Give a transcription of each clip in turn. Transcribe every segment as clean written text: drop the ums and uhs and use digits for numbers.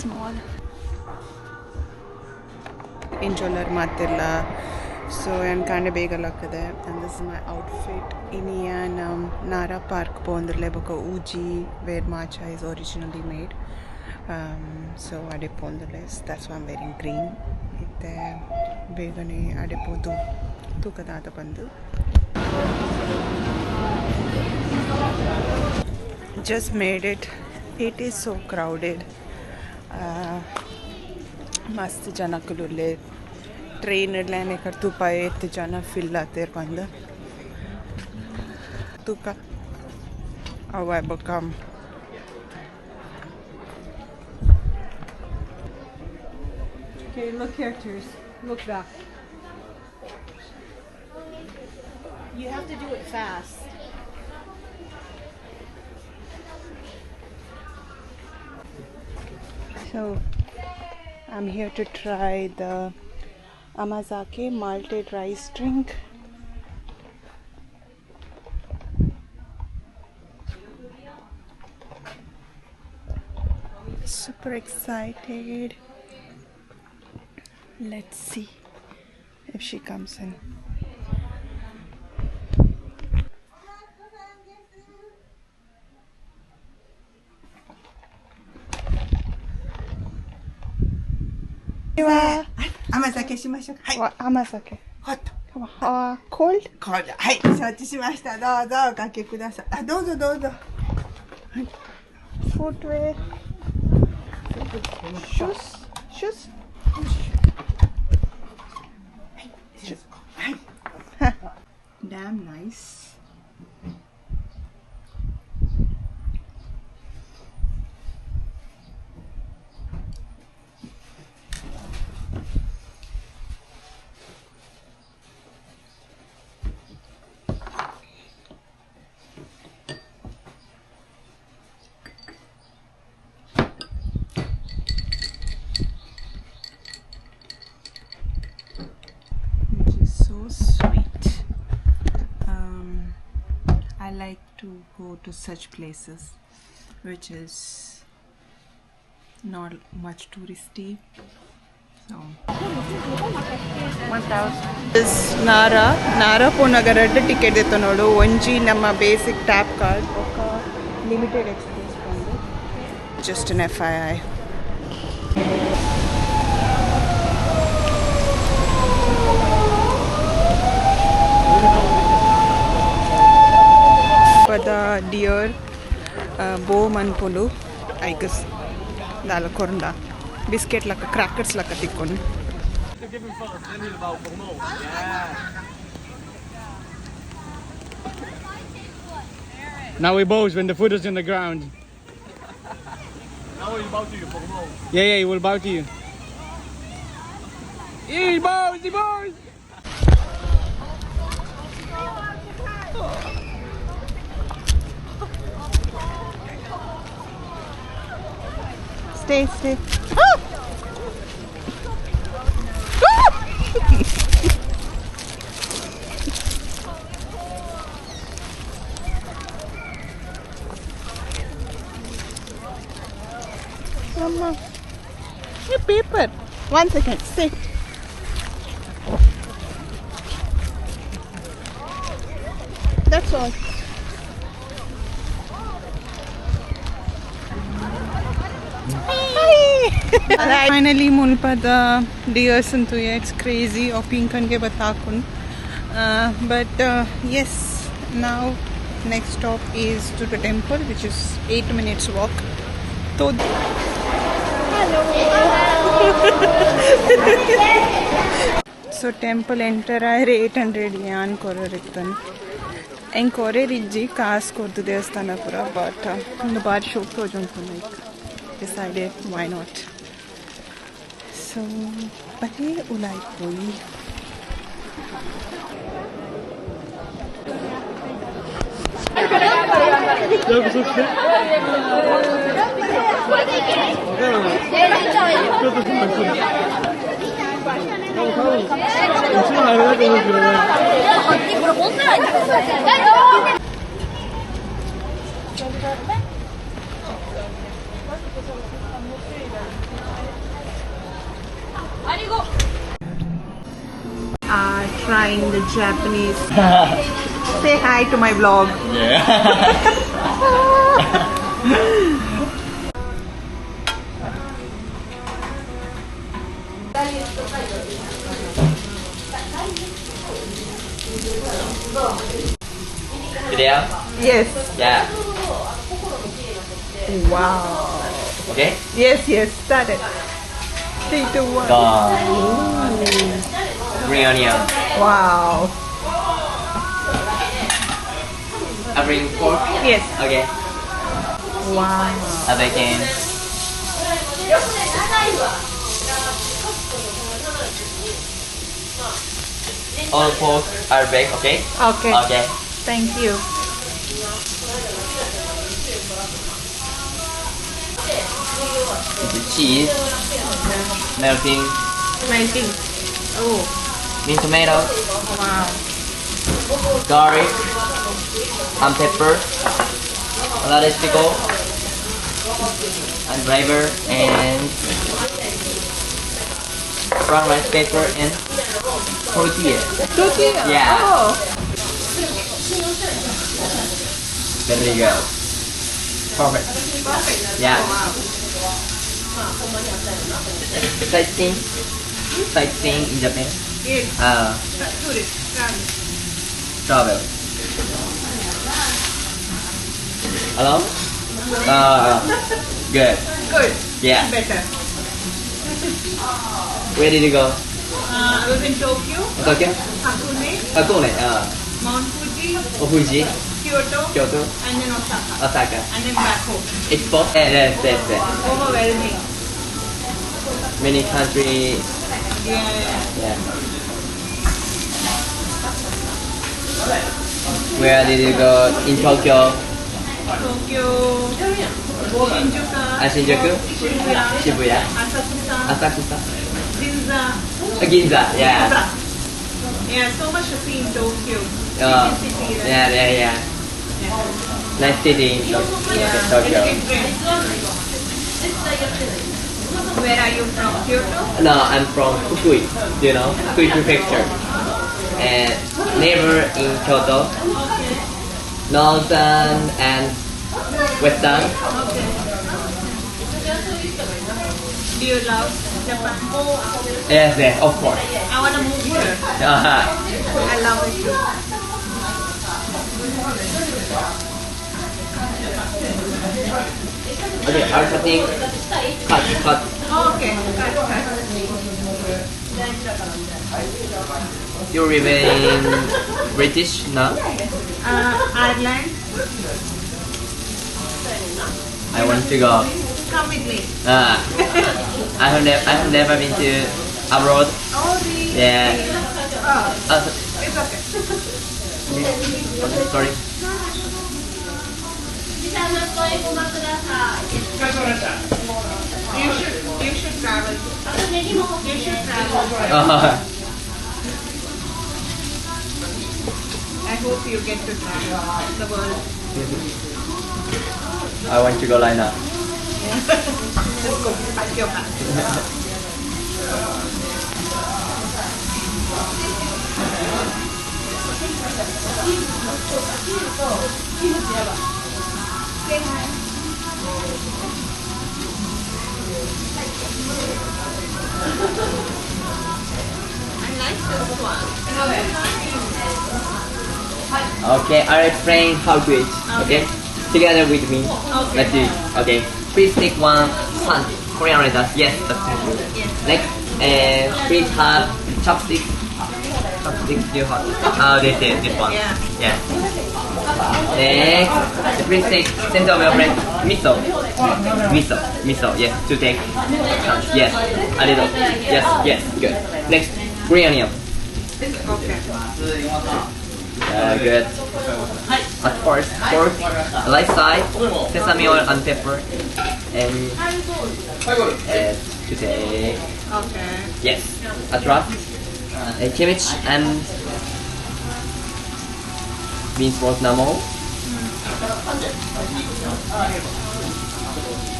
small. Injolar matilla. So I'm kind of big luck there, and this is my outfit. In Nara Park, Pondrleboka Uji, where matcha is originally made. So ade Pondrles. That's why I'm wearing green. Itte begane ade podu tukadada bandu. Just made it. It is so crowded. Mast janakululle. Train line करतु पाए तो जाना fill लाते पंदा तू का आवाज़ बकम Okay, look here, Ters. Look back. You have to do it fast. So I'm here to try the Amasake malted rice drink. Super excited. Let's see if she comes in. Amasake しましょうか。はい。What Amasake? Hot. Come on. Cold? Cold. はい。承知しました。どうぞおかけください。あ、どうぞどうぞ。はい。Footwear. Shoes. Shoes. はい。Damn nice. I like to go to such places which is not much touristy. So 1000 this Nara Ponagaradda ticket ittu nodu onji namma basic tap card oka limited express bandu just an FYI. The deer bow manpulu I guess dala korunda biscuit laka crackers laka tikkon Now he bows when the foot is in the ground. Now he bow to you, Pokémon. Yeah, he will bow to you. He bows, he bows. Stay. Ah! Mama, hey, paper. 1 second. Stay. That's all. Finally mulpa the deers into it's crazy or pink and batakun but yes, now next stop is to the temple which is 8 minutes walk to hello so temple enter ayre 800 yan kororitan en kore rijji kaas kordu devasthana pura but the bar show to decided why not. So, pati ulay koi. Trying the Japanese. Say hi to my vlog. Video? Yes. Yeah. Wow. Okay? Yes, yes. Start it. 3, 2, 1. Go. Green onion. Wow. I bring pork. Yes. Okay. Wow. A bacon. All pork are baked. Okay. Okay. Okay. Thank you. The cheese. Melting. Melting. Oh. Mint tomato. Wow. Garlic. And pepper. Lettuce pickle. And flavor. And brown rice paper and tortilla. Tortilla. Yeah. Oh. There you go. Perfect. Yeah. Sightseeing in Japan. Yes. Tourist. Travel. Hello? Good. Good. Yeah. Better. Where did you go? I was in Tokyo, Tokyo? Hakone, Hakone. Mount Fuji, Fuji. Kyoto, Kyoto. and then Osaka. Osaka. And then back home. Expo. Yes. Overwhelming. Many countries. Yeah. Yeah. Where did you go in Tokyo? Tokyo, Shinjuku, Shinjuku? Shibuya, Shibuya. Asakusa, Asakusa. Ginza. Ginza. Yeah. Yeah, so much to see in Tokyo. City, right? Yeah. Nice city in Tokyo. Where are you from? Kyoto? No, I'm from Fukui. Do you know? Fukui Prefecture. And neighbor in Kyoto. Northern and Western. Do you love Japan? Yes, of course. I want to move here. I love it too. Okay, I'm cutting. Cut. Okay, cut. You live in British now? Ireland, I want to go. come with me. I have never been to abroad. Oh, really? Yeah. Oh, it's okay. Sorry. You should travel. You should travel. I hope you get to travel the world. I want to go right now. Let's go. Pack your bags. Say hi. I like this one. Okay, I'll explain how to eat. Okay? Together with me. Okay. Let's do it. Okay. Please take one sun. Korean letters. Yes, that's good. Next, please have chopsticks. Chopsticks you have. Oh, this one. Yeah. Next, please take center of your plate. Miso. Yes, to take. Yes, a little. Yes, good. Next, green onion. Okay. Good. At first, pork, right side, sesame oil and pepper, and to take. Okay. Yes, at last, kimchi and bean sprouts namo.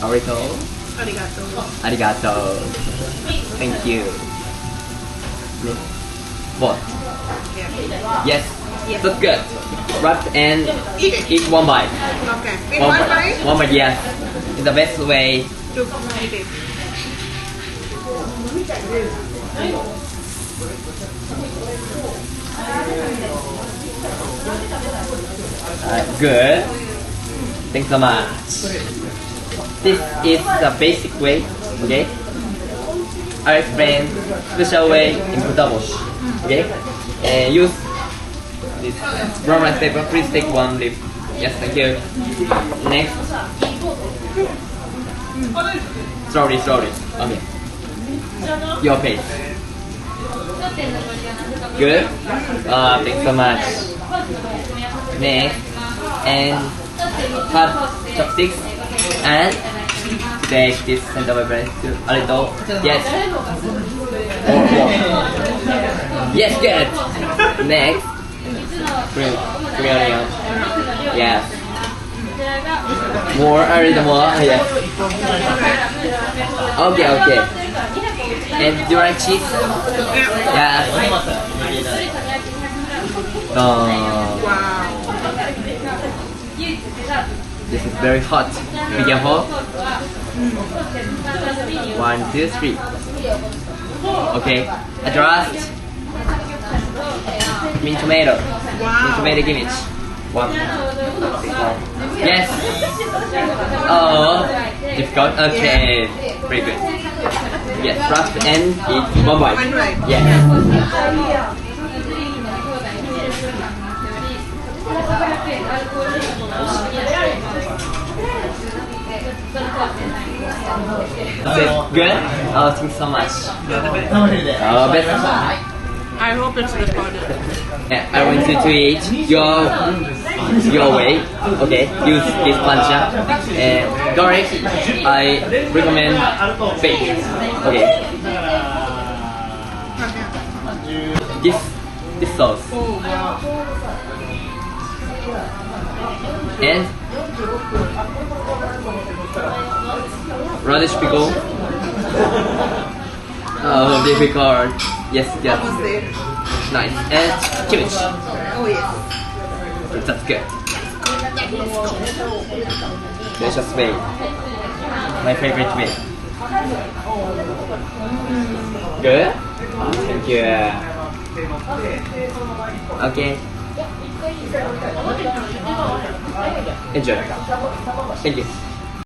Arigato. Arigato. Thank you. What? Yes. That's good. Wrap and eat one bite. Okay. In one bite? One bite, yes. It's the best way. To eat it. Good. Thanks so much. This is the basic way, okay? I explain special way in Butabosh, okay? And use this brown rice paper. Please take one leaf. Yes, thank you. Next. Slowly. Okay. Your pace. Good. Thanks so much. Next. And cut chopsticks and take this center of my breast to a little. Yes. More. Yes, good. Next. Green onion. Yes. More, a little more. Yes. Okay. And do you like cheese? Yes. This is very hot. Be careful. 1, 2, 3. Okay. At last, mint tomato. Mint tomato image. 1. Yes. Oh, difficult. Okay. Very good. Yes. Wrap and eat one bite. Yes. Good? Oh, thanks so much. Best. I hope it's recorded. Yeah, I want you to eat your way. Okay, use this plancha. And garlic, I recommend baked. Okay. This sauce. And radish pickle. Oh, difficult. Yes. Almost there. Nice. And kimchi. Oh yes. That's good. Delicious way. My favorite way. Good? Thank you. Okay. Enjoy. Thank you.